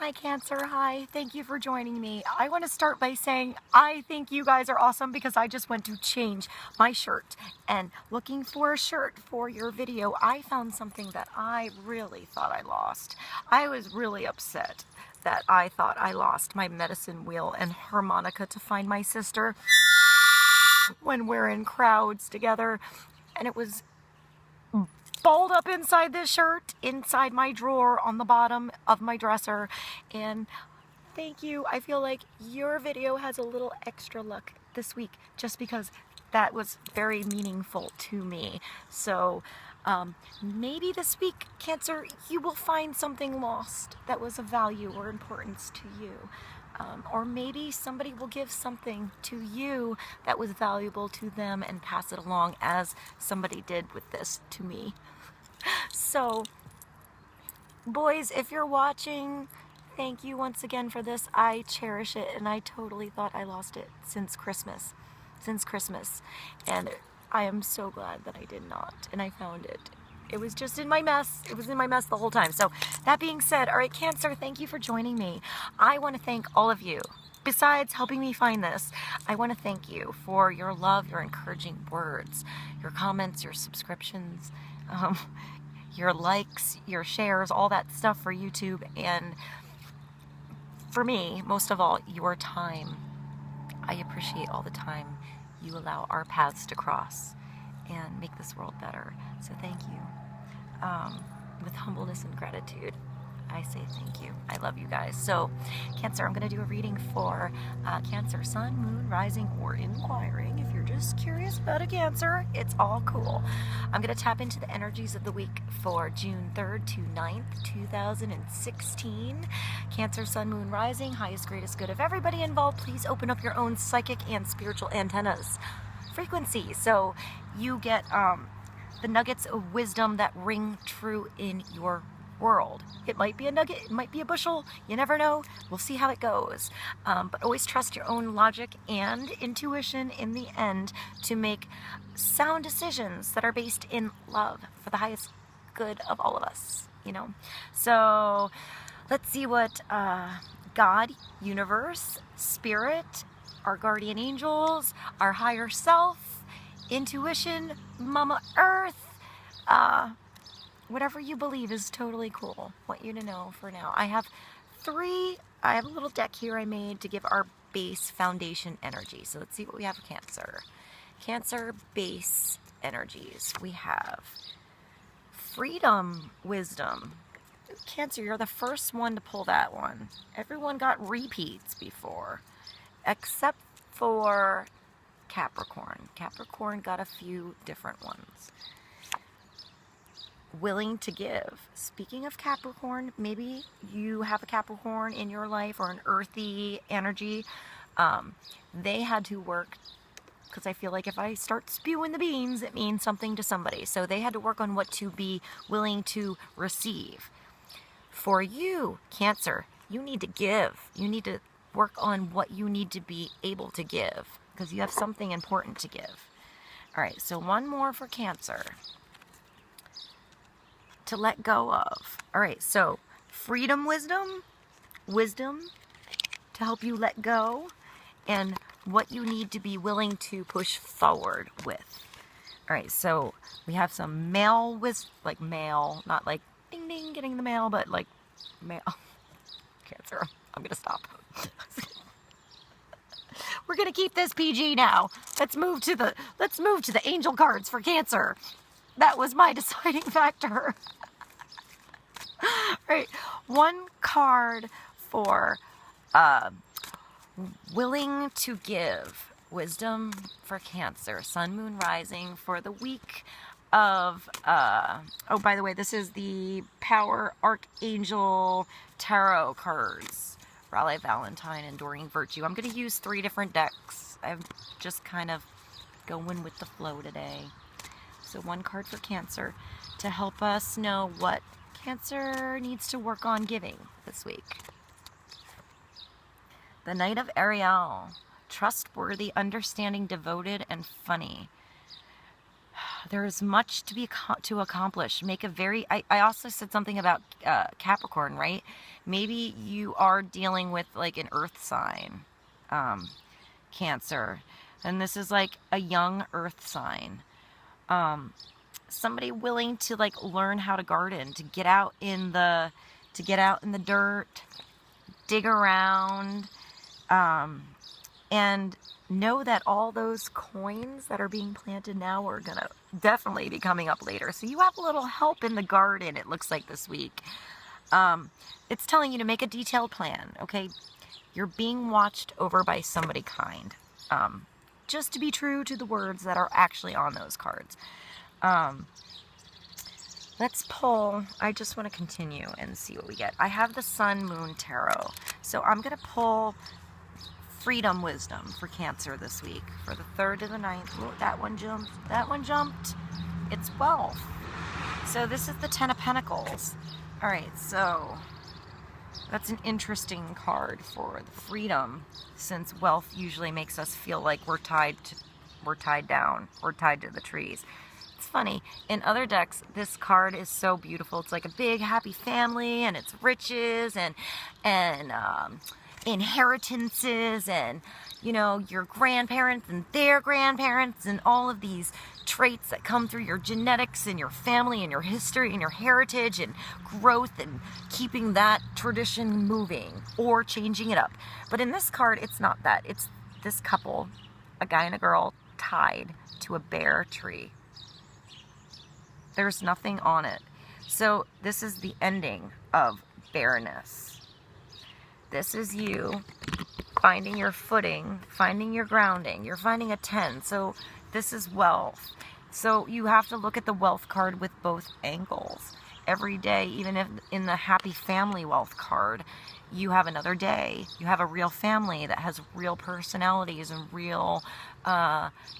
Hi Cancer, hi. Thank you for joining me. I want to start by saying I think you guys are awesome because I just went to change my shirt and looking for a shirt for your video, I found something that I really thought I lost. I was really upset that I thought I lost my medicine wheel and harmonica to find my sister when we're in crowds together, and it was balled up inside this shirt, inside my drawer on the bottom of my dresser. And thank you. I feel like your video has a little extra luck this week just because that was very meaningful to me. So maybe this week, Cancer, you will find something lost that was of value or importance to you. Or maybe somebody will give something to you that was valuable to them and pass it along as somebody did with this to me. So, boys, if you're watching, thank you once again for this. I cherish it, and I totally thought I lost it since Christmas. And I am so glad that I did not, and I found it. It was just in my mess. It was in my mess the whole time. So, that being said, all right, Cancer, thank you for joining me. I want to thank all of you. Besides helping me find this, I want to thank you for your love, your encouraging words, your comments, your subscriptions, your likes, your shares, all that stuff for YouTube, and for me, most of all, your time. I appreciate all the time you allow our paths to cross and make this world better. So thank you. With humbleness and gratitude, I say thank you. I love you guys. So, Cancer, I'm going to do a reading for Cancer, Sun, Moon, Rising, or Inquiring. If you're just curious about a Cancer, it's all cool. I'm going to tap into the energies of the week for June 3rd to 9th, 2016. Cancer, Sun, Moon, Rising, highest, greatest good of everybody involved. Please open up your own psychic and spiritual antennas frequency so you get the nuggets of wisdom that ring true in your world. It might be a nugget, it might be a bushel, you never know. We'll see how it goes. But always trust your own logic and intuition in the end to make sound decisions that are based in love for the highest good of all of us, you know. So let's see what God, universe, spirit, our guardian angels, our higher self, intuition, Mama Earth, whatever you believe is totally cool. Want you to know for now. I have a little deck here I made to give our base foundation energy. So let's see what we have for Cancer. Cancer base energies. We have freedom, wisdom. Cancer, you're the first one to pull that one. Everyone got repeats before, except for Capricorn. Capricorn got a few different ones. Willing to give. Speaking of Capricorn, maybe you have a Capricorn in your life or an earthy energy. They had to work, because I feel like if I start spewing the beans, it means something to somebody. So they had to work on what to be willing to receive. For you, Cancer, you need to give. You need to work on what you need to be able to give, because you have something important to give. All right, so one more for Cancer to let go of. All right, so freedom, wisdom to help you let go, and what you need to be willing to push forward with. All right, so we have some mail, like mail, not like ding ding getting the mail, but like mail. Cancer, I'm gonna stop. We're gonna keep this PG now. Let's move to the angel cards for Cancer. That was my deciding factor. Right, one card for willing to give. Wisdom for Cancer. Sun, Moon, Rising for the week of, oh, by the way, this is the Power Archangel Tarot cards. Raleigh Valentine, Enduring Virtue. I'm going to use 3 different decks. I'm just kind of going with the flow today. So one card for Cancer to help us know what Cancer needs to work on giving this week. The Knight of Ariel. Trustworthy, understanding, devoted, and funny. there's much to accomplish. Make a very, I also said something about Capricorn, right? Maybe you are dealing with like an earth sign, Cancer, and this is like a young earth sign. Somebody willing to like learn how to garden, to get out in the dirt, dig around, and know that all those coins that are being planted now are gonna definitely be coming up later. So you have a little help in the garden, it looks like, this week. It's telling you to make a detailed plan, okay? You're being watched over by somebody kind. Just to be true to the words that are actually on those cards. Let's pull. I just want to continue and see what we get. I have the Sun, Moon Tarot. So I'm going to pull Freedom Wisdom for Cancer this week. For the 3rd to the 9th. Oh, that one jumped. That one jumped. It's wealth. So this is the 10 of Pentacles. Alright, so that's an interesting card for the freedom, since wealth usually makes us feel like we're tied down, we're tied to the trees. It's funny, in other decks, this card is so beautiful. It's like a big happy family, and it's riches and inheritances, and you know, your grandparents and their grandparents, and all of these traits that come through your genetics and your family and your history and your heritage and growth, and keeping that tradition moving or changing it up. But in this card, it's not that. It's this couple, a guy and a girl, tied to a bare tree. There's nothing on it. So this is the ending of bareness. This is you finding your footing, finding your grounding. You're finding a 10. So this is wealth. So you have to look at the wealth card with both angles. Every day, even if in the happy family wealth card, you have another day. You have a real family that has real personalities and real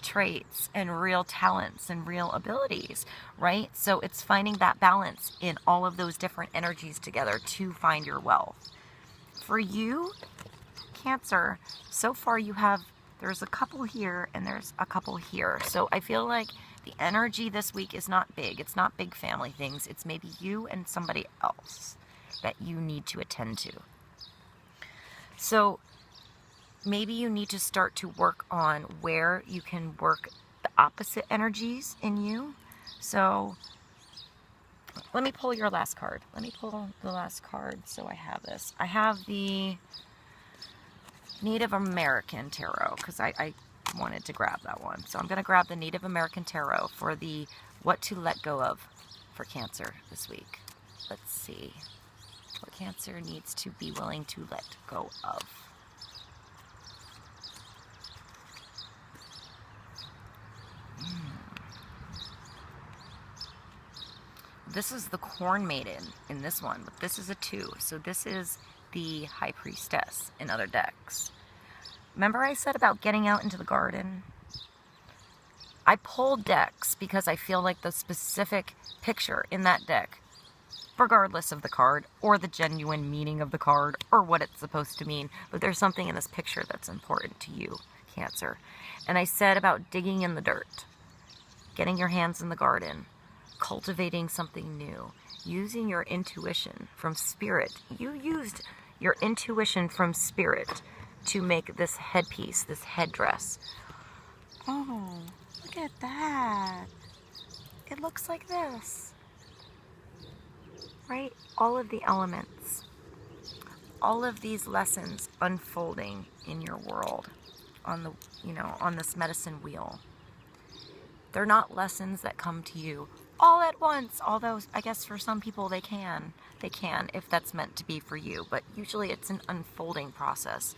traits and real talents and real abilities, right? So it's finding that balance in all of those different energies together to find your wealth. For you, Cancer, so far you have, there's a couple here and there's a couple here. So I feel like the energy this week is not big. It's not big family things. It's maybe you and somebody else that you need to attend to. So maybe you need to start to work on where you can work the opposite energies in you. So let me pull your last card. Let me pull the last card so I have this. I have the Native American Tarot because I wanted to grab that one. So I'm going to grab the Native American Tarot for the what to let go of for Cancer this week. Let's see what Cancer needs to be willing to let go of. This is the Corn Maiden in this one, but this is a 2. So this is the High Priestess in other decks. Remember I said about getting out into the garden? I pulled decks because I feel like the specific picture in that deck, regardless of the card or the genuine meaning of the card or what it's supposed to mean, but there's something in this picture that's important to you, Cancer. And I said about digging in the dirt, getting your hands in the garden, cultivating something new, using your intuition from spirit. You used your intuition from spirit to make this headpiece, this headdress. Oh, look at that. It looks like this. Right? All of the elements. All of these lessons unfolding in your world on the, on this medicine wheel. They're not lessons that come to you all at once, although I guess for some people they can if that's meant to be for you, but usually it's an unfolding process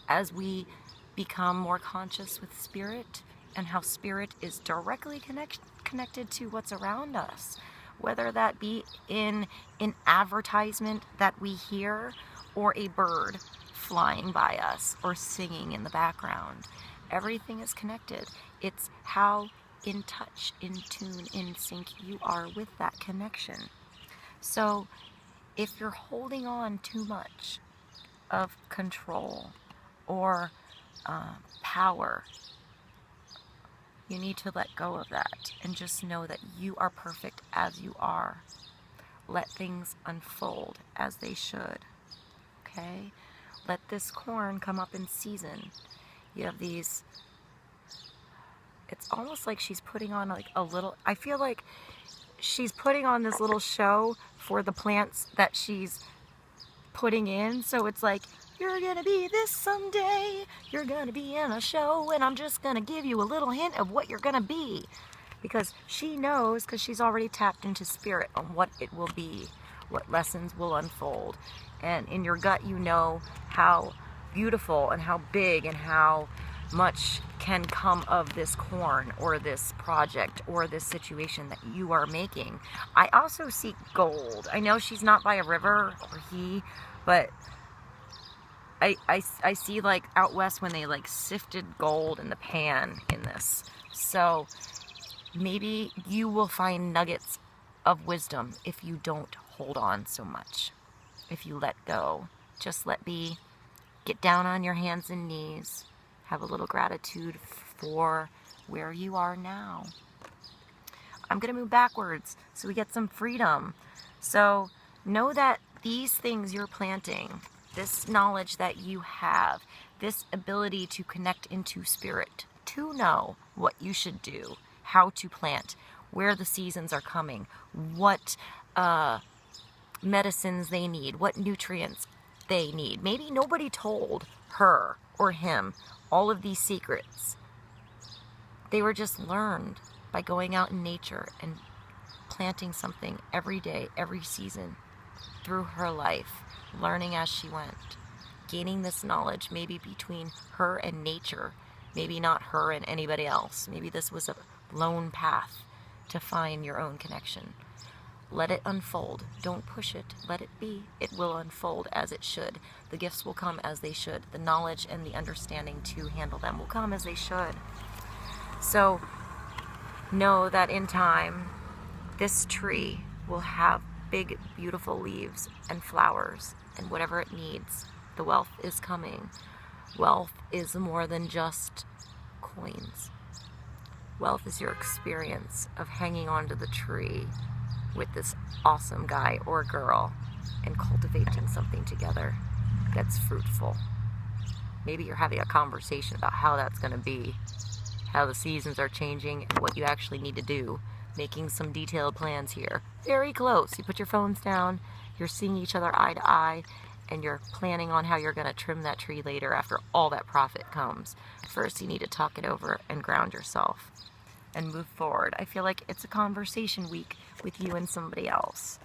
as we become more conscious with spirit and how spirit is directly connected to what's around us, whether that be in an advertisement that we hear or a bird flying by us or singing in the background. Everything is connected. It's how in touch, in tune, in sync you are with that connection. So if you're holding on too much of control or power, You need to let go of that and just know that you are perfect as you are. Let things unfold as they should. Okay? Let this corn come up in season. You have these, it's almost like she's putting on like a little, I feel like she's putting on this little show for the plants that she's putting in. So it's like, you're gonna be this someday, you're gonna be in a show, and I'm just gonna give you a little hint of what you're gonna be. Because she knows, because she's already tapped into spirit on what it will be, what lessons will unfold. And in your gut, you know how beautiful and how big and how much can come of this corn or this project or this situation that you are making. I also see gold. I know she's not by a river, or he, but I see like out west when they like sifted gold in the pan in this. So maybe you will find nuggets of wisdom if you don't hold on so much. If you let go, just let be, get down on your hands and knees, have a little gratitude for where you are now. I'm going to move backwards so we get some freedom. So know that these things you're planting, this knowledge that you have, this ability to connect into spirit, to know what you should do, how to plant, where the seasons are coming, what medicines they need, what nutrients they need. Maybe nobody told her or him all of these secrets. They were just learned by going out in nature and planting something every day, every season through her life, learning as she went, gaining this knowledge maybe between her and nature, maybe not her and anybody else. Maybe this was a lone path to find your own connection. Let it unfold. Don't push it. Let it be. It will unfold as it should. The gifts will come as they should. The knowledge and the understanding to handle them will come as they should. So know that in time, this tree will have big, beautiful leaves and flowers and whatever it needs. The wealth is coming. Wealth is more than just coins. Wealth is your experience of hanging onto the tree with this awesome guy or girl and cultivating something together that's fruitful. Maybe you're having a conversation about how that's going to be, how the seasons are changing, and what you actually need to do. Making some detailed plans here. Very close. You put your phones down, you're seeing each other eye to eye, and you're planning on how you're going to trim that tree later after all that profit comes. First, you need to talk it over and ground yourself and move forward. I feel like it's a conversation week with you and somebody else.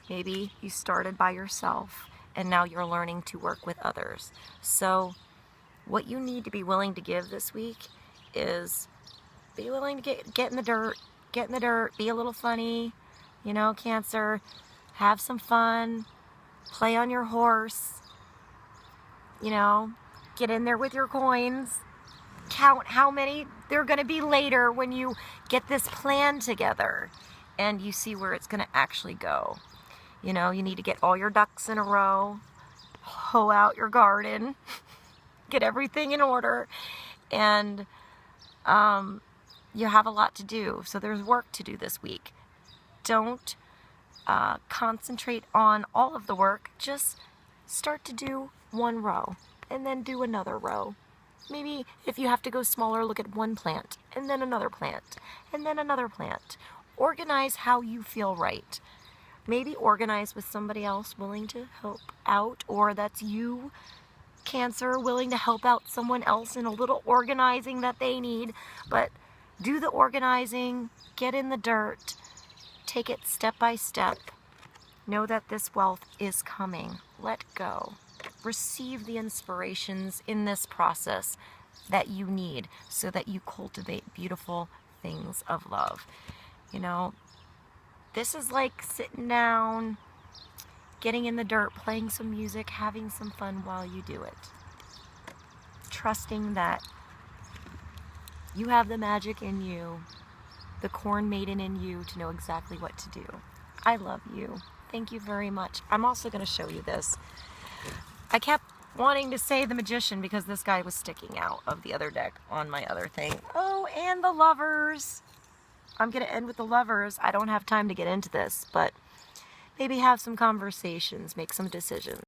Maybe you started by yourself and now you're learning to work with others. So what you need to be willing to give this week is be willing to get in the dirt, be a little funny, you know, Cancer, have some fun, play on your horse, you know, get in there with your coins. Count how many there are going to be later when you get this plan together and you see where it's going to actually go. You know, you need to get all your ducks in a row, hoe out your garden, get everything in order, and you have a lot to do. So there's work to do this week. Don't concentrate on all of the work. Just start to do one row and then do another row. Maybe if you have to go smaller, look at one plant, and then another plant, and then another plant. Organize how you feel right. Maybe organize with somebody else willing to help out, or that's you, Cancer, willing to help out someone else in a little organizing that they need. But do the organizing, get in the dirt, take it step by step. Know that this wealth is coming. Let go. Receive the inspirations in this process that you need so that you cultivate beautiful things of love. You know, this is like sitting down, getting in the dirt, playing some music, having some fun while you do it. Trusting that you have the magic in you, the corn maiden in you to know exactly what to do. I love you. Thank you very much. I'm also going to show you this. I kept wanting to say the Magician because this guy was sticking out of the other deck on my other thing. Oh, and the Lovers. I'm going to end with the Lovers. I don't have time to get into this, but maybe have some conversations, make some decisions.